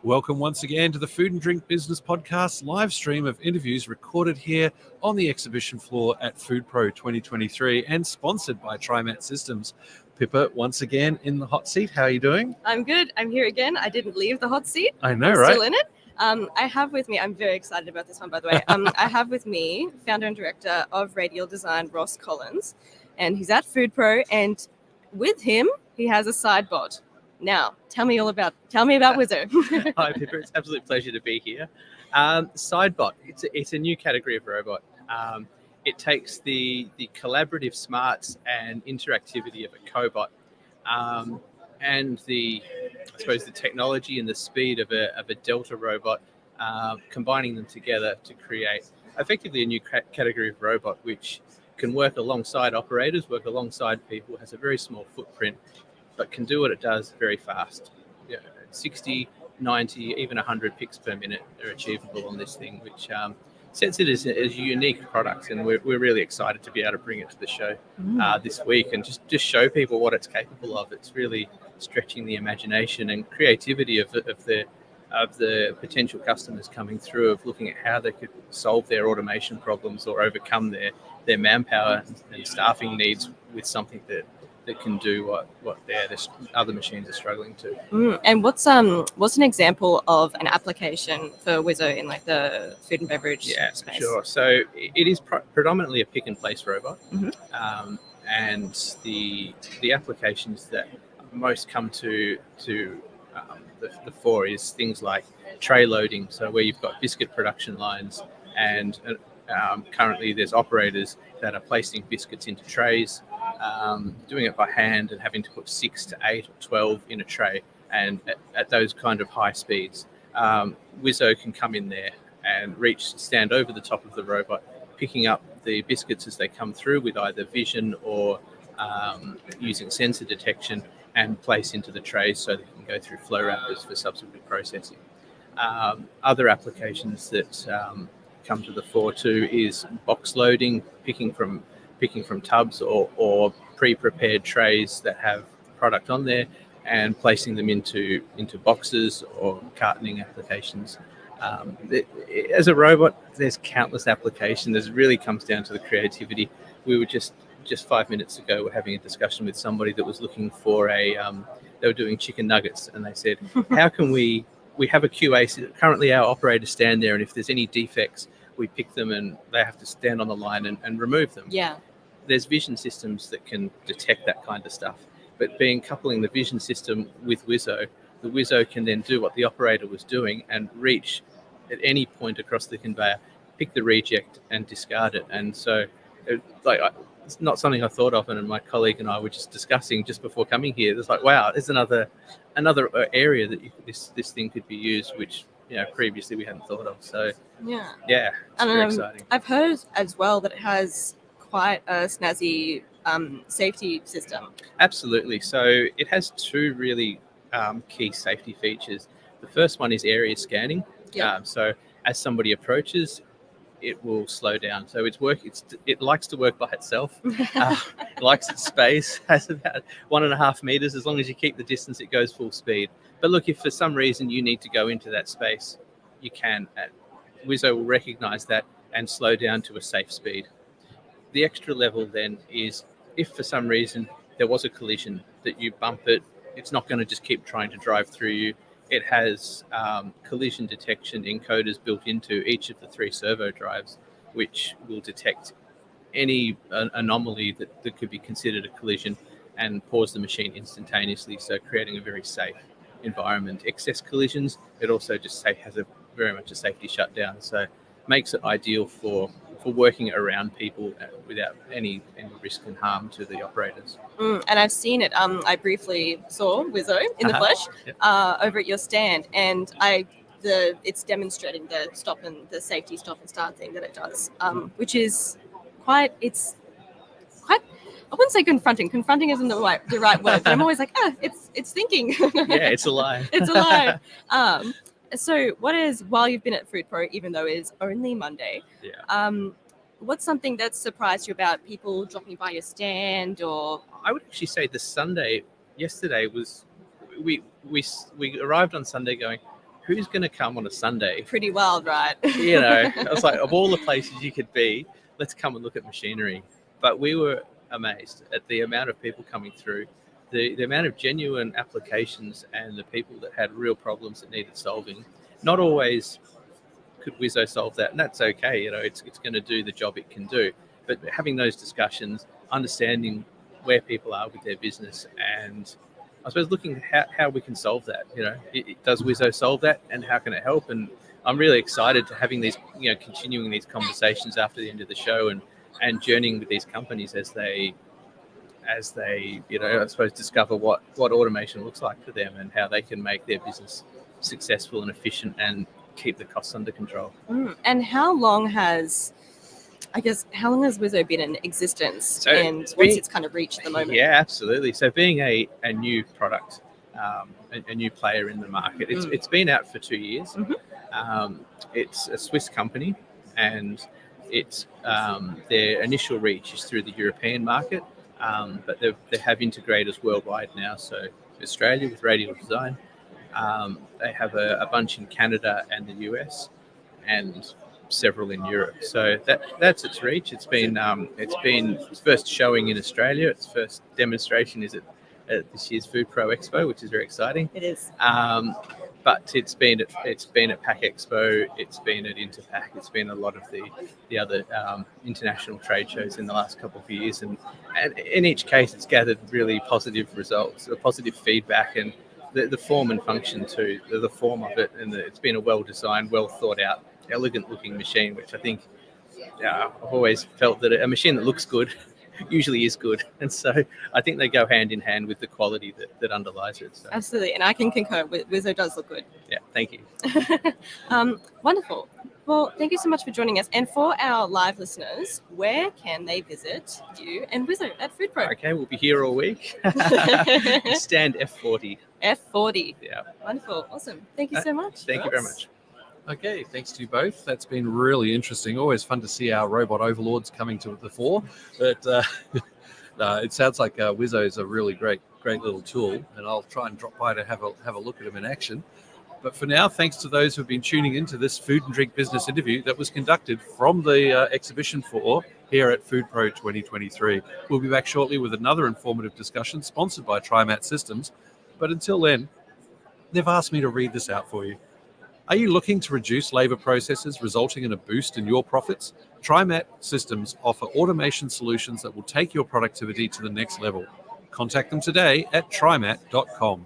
Welcome once again to the Food and Drink Business Podcast live stream of interviews recorded here on the exhibition floor at Food Pro 2023 and sponsored by TriMat Systems. Pippa, once again in the hot seat. How are you doing? I'm good. I'm here again. I didn't leave the hot seat. I know, I'm right? Still in it. I have with me, I'm very excited about this one, by the way. I have with me founder and director of Radial Design, Ross Collins, and he's at Food Pro, and with him, he has a sidebot. Now, tell me about Wyzo. Hi, Pippa. It's an absolute pleasure to be here. Sidebot, it's a new category of robot. It takes the collaborative smarts and interactivity of a cobot and the technology and the speed of a Delta robot, combining them together to create effectively a new category of robot which can work alongside operators, work alongside people, has a very small footprint, but can do what it does very fast. 60, 90, even 100 picks per minute are achievable on this thing, which sets it as a unique product. And we're really excited to be able to bring it to the show this week and just show people what it's capable of. It's really stretching the imagination and creativity of the potential customers coming through, of looking at how they could solve their automation problems or overcome their manpower and staffing needs with something that can do what their other machines are struggling to. And what's an example of an application for Wyzo in like the food and beverage space? Sure. So it is predominantly a pick and place robot, and the applications that most come to the fore is things like tray loading. So where you've got biscuit production lines, and currently there's operators that are placing biscuits into trays, doing it by hand and having to put 6 to 8 or 12 in a tray, and at those kind of high speeds. Wyzo can come in there and stand over the top of the robot, picking up the biscuits as they come through with either vision or using sensor detection, and place into the trays so they can go through flow wrappers for subsequent processing. Other applications that come to the fore too is box loading, picking from tubs or pre-prepared trays that have product on there and placing them into boxes or cartoning applications. As a robot, there's countless applications. It really comes down to the creativity. We were just 5 minutes ago, we're having a discussion with somebody that was looking for they were doing chicken nuggets, and they said, how can we have a QA, currently our operators stand there, and if there's any defects, we pick them and they have to stand on the line and remove them. Yeah. There's vision systems that can detect that kind of stuff, but coupling the vision system with Wyzo, the Wyzo can then do what the operator was doing and reach at any point across the conveyor, pick the reject and discard it. And so it's not something I thought of, and my colleague and I were just discussing just before coming here. It's like, wow, there's another area that this thing could be used, which previously we hadn't thought of. So it's very exciting. I've heard as well that it has quite a snazzy safety system. Absolutely. So it has two really key safety features. The first one is area scanning. So as somebody approaches, it will slow down. So it likes to work by itself. It likes its space, has about 1.5 meters. As long as you keep the distance, it goes full speed. But look, if for some reason you need to go into that space, you can. Wyzo will recognize that and slow down to a safe speed. The extra level then is, if for some reason there was a collision, that you bump it, it's not going to just keep trying to drive through you. It has collision detection encoders built into each of the 3 servo drives, which will detect any anomaly that could be considered a collision and pause the machine instantaneously, so creating a very safe environment. Excess collisions, it also just has very much a safety shutdown, so makes it ideal for working around people without any risk and harm to the operators. And I've seen it. I briefly saw Wyzo in the flesh over at your stand, and it's demonstrating the safety stop and start thing that it does, which is quite. It's quite. I wouldn't say confronting. Confronting isn't the right word, but I'm always like, it's thinking. Yeah, it's alive. It's alive. So while you've been at Food Pro, even though it's only Monday, what's something that's surprised you about people dropping by your stand? Or I would actually say yesterday was, we arrived on Sunday going, who's going to come on a Sunday? Pretty wild, right? I was like, of all the places you could be, let's come and look at machinery. But we were amazed at the amount of people coming through, the amount of genuine applications, and the people that had real problems that needed solving. Not always could Wyzo solve that, and that's okay. It's going to do the job it can do. But having those discussions, understanding where people are with their business, and I suppose looking at how we can solve that. Does Wyzo solve that, and how can it help? And I'm really excited to having these, continuing these conversations after the end of the show, and journeying with these companies as they I suppose discover what automation looks like for them and how they can make their business successful and efficient and keep the costs under control. And how long has Wyzo been in existence, and what's its kind of reach at the moment? Yeah, absolutely. So being a new product, a new player in the market, it's been out for 2 years. It's a Swiss company, and it's their initial reach is through the European market, but they have integrators worldwide now. So Australia with Radial Design, they have a bunch in Canada and the US, and several in Europe. So that's its reach. It's been its first showing in Australia. Its first demonstration is at this year's Food Pro Expo, which is very exciting. It is. But it's been at Pack Expo. It's been at Interpack. It's been a lot of the other international trade shows in the last couple of years, and in each case, it's gathered really positive results, positive feedback, and the form and function too. The form of it, and it's been a well designed, well thought out, elegant looking machine, which I think I've always felt that a machine that looks good usually is good, and so I think they go hand in hand with the quality that underlies it. So. Absolutely, and I can concur. Wyzo does look good. Yeah, thank you. Wonderful. Well, thank you so much for joining us. And for our live listeners, where can they visit you and Wyzo at Food Pro? Okay, we'll be here all week. Stand F40. F40. Yeah. Wonderful. Awesome. Thank you so much. Thank you very much. Okay, thanks to you both. That's been really interesting. Always fun to see our robot overlords coming to the fore. But it sounds like Wyzo is a really great little tool, and I'll try and drop by to have a look at them in action. But for now, thanks to those who've been tuning into this food and drink business interview that was conducted from the exhibition floor here at Food Pro 2023. We'll be back shortly with another informative discussion sponsored by TriMat Systems. But until then, they've asked me to read this out for you. Are you looking to reduce labour processes, resulting in a boost in your profits? TriMat Systems offer automation solutions that will take your productivity to the next level. Contact them today at trimat.com.